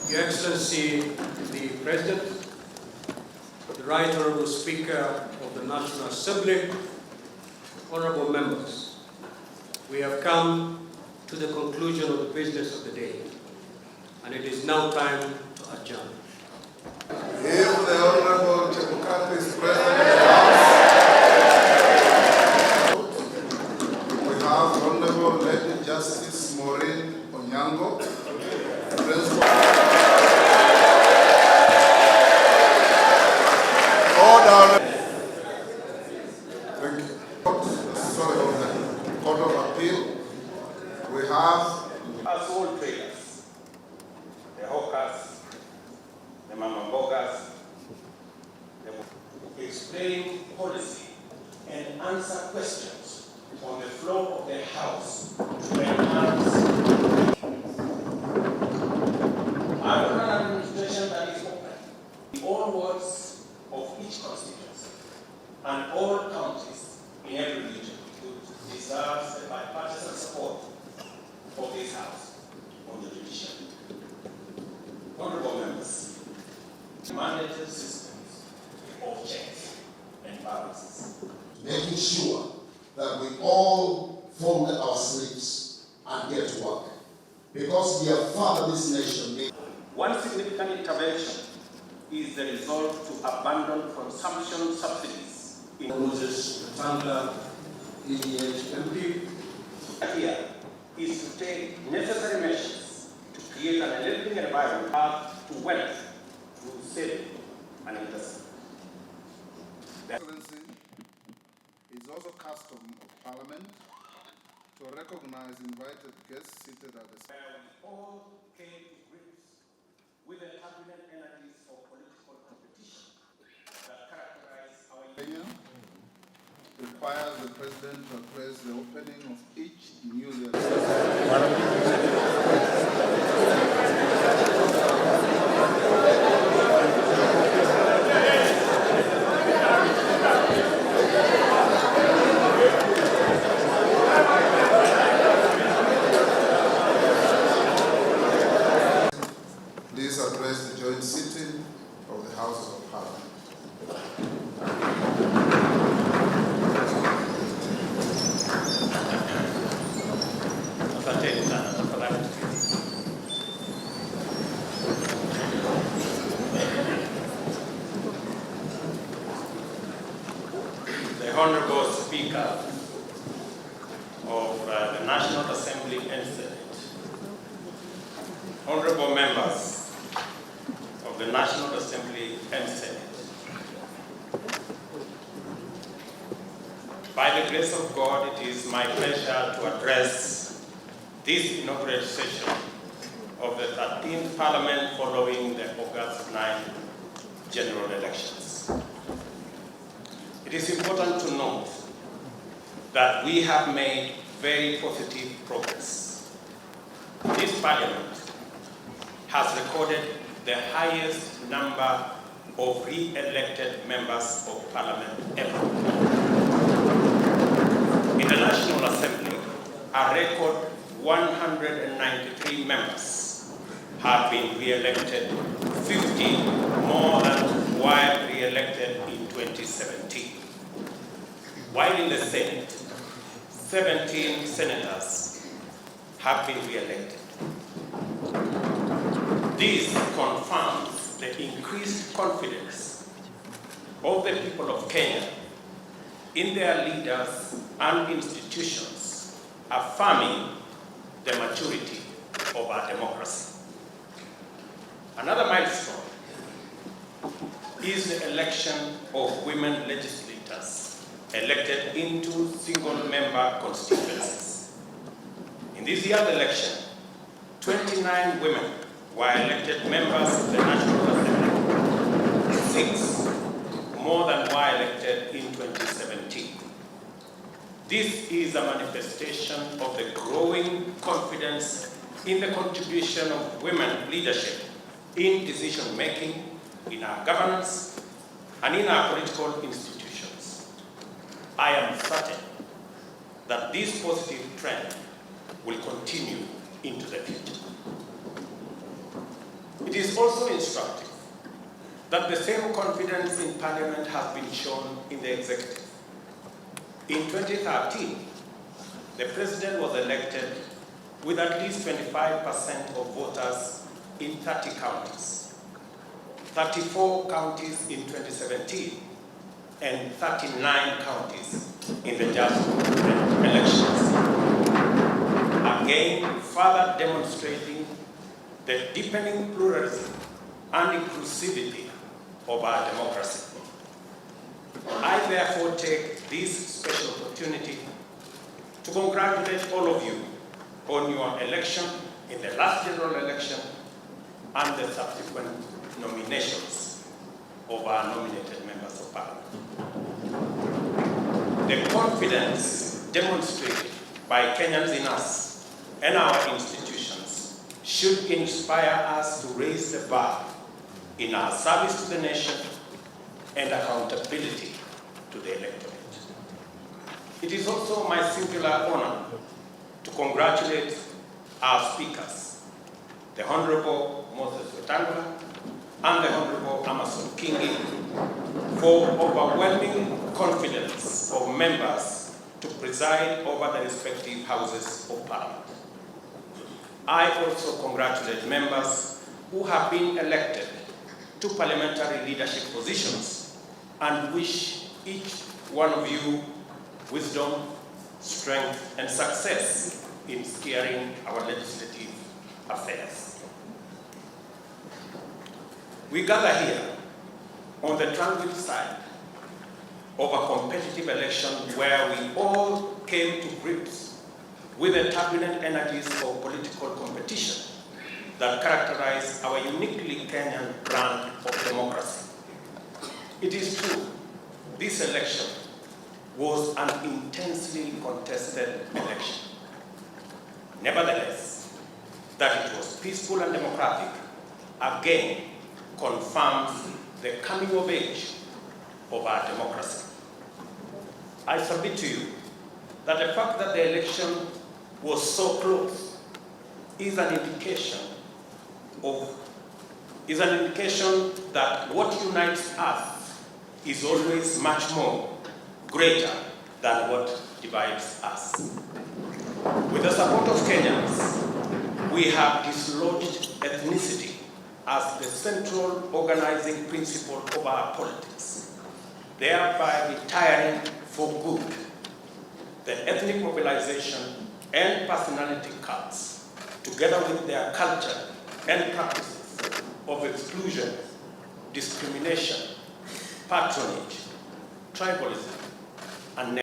Your Excellency, the President, the Right Honourable Speaker of the National Assembly, honourable members, we have come to the conclusion of the business of the day, and it is now time to adjourn. If the Honourable Chebukati is present in the House, we have Honourable Lady Justice Maureen Onyango, Principal. Order. Thank you. Sorry about that. Court of Appeal. We have household traders, the hawkers, the mama-bogas, explain policy and answer questions on the floor of the House to enhance our administration that is open in all wards of each constituency and all counties in every region deserves the bipartisan support of this House on the judiciary. Honourable members, mandatory systems of checks and balances. Making sure that we all fold our sleeves and get to work. Because we have fathered this nation. One significant intervention is the resolve to abandon consumption subsidies in Moses Tanga, EDH MP. Here is to take necessary measures to create an enabling environment path to wealth through saving and investment. Excellency, it is also custom of Parliament to recognize invited guests seated at the Where we all came to grips with the turbulent energies of political competition that characterize our Kenya requires the President to address the opening of each newly Please address the joint sitting of the Houses of Parliament. The Honourable Speaker of the National Assembly and Senate, Honourable Members of the National Assembly and Senate, by the grace of God, it is my pleasure to address this inaugural session of the 13th Parliament following the August 9 general elections. It is important to note that we have made very positive progress. This Parliament has recorded the highest number of re-elected members of Parliament ever. In the National Assembly, a record 193 members have been re-elected, 50 more than were re-elected in 2017. While in the Senate, 17 senators have been re-elected. This confirms the increased confidence of the people of Kenya in their leaders and institutions, affirming the maturity of our democracy. Another milestone is the election of women legislators elected into single-member constituencies. In this year's election, 29 women were elected members of the National Assembly, 6 more than were elected in 2017. This is a manifestation of the growing confidence in the contribution of women leadership in decision-making, in our governance, and in our political institutions. I am certain that this positive trend will continue into the future. It is also instructive that the same confidence in Parliament has been shown in the executive. In 2013, the President was elected with at least 25% of voters in 30 counties, 34 counties in 2017, and 39 counties in the just elections. Again, further demonstrating the deepening pluralism and inclusivity of our democracy. I therefore take this special opportunity to congratulate all of you on your election in the last general election and the subsequent nominations of our nominated members of Parliament. The confidence demonstrated by Kenyans in us and our institutions should inspire us to raise the bar in our service to the nation and accountability to the electorate. It is also my singular honor to congratulate our speakers, the Honorable Moses Wetangula and the Honorable Amason Kingi, for overwhelming confidence of members to preside over the respective houses of Parliament. I also congratulate members who have been elected to parliamentary leadership positions and wish each one of you wisdom, strength, and success in steering our legislative affairs. We gather here on the tranquil side of a competitive election where we all came to grips with the turbulent energies of political competition that characterize our uniquely Kenyan brand of democracy. It is true, this election was an intensely contested election. Nevertheless, that it was peaceful and democratic again confirms the coming of age of our democracy. I submit to you that the fact that the election was so close is an indication that what unites us is always much more greater than what divides us. With the support of Kenyans, we have dislodged ethnicity as the central organizing principle of our politics, thereby retiring for good the ethnic mobilization and personality cults, together with their culture and practices of exclusion, discrimination, patronage, tribalism, and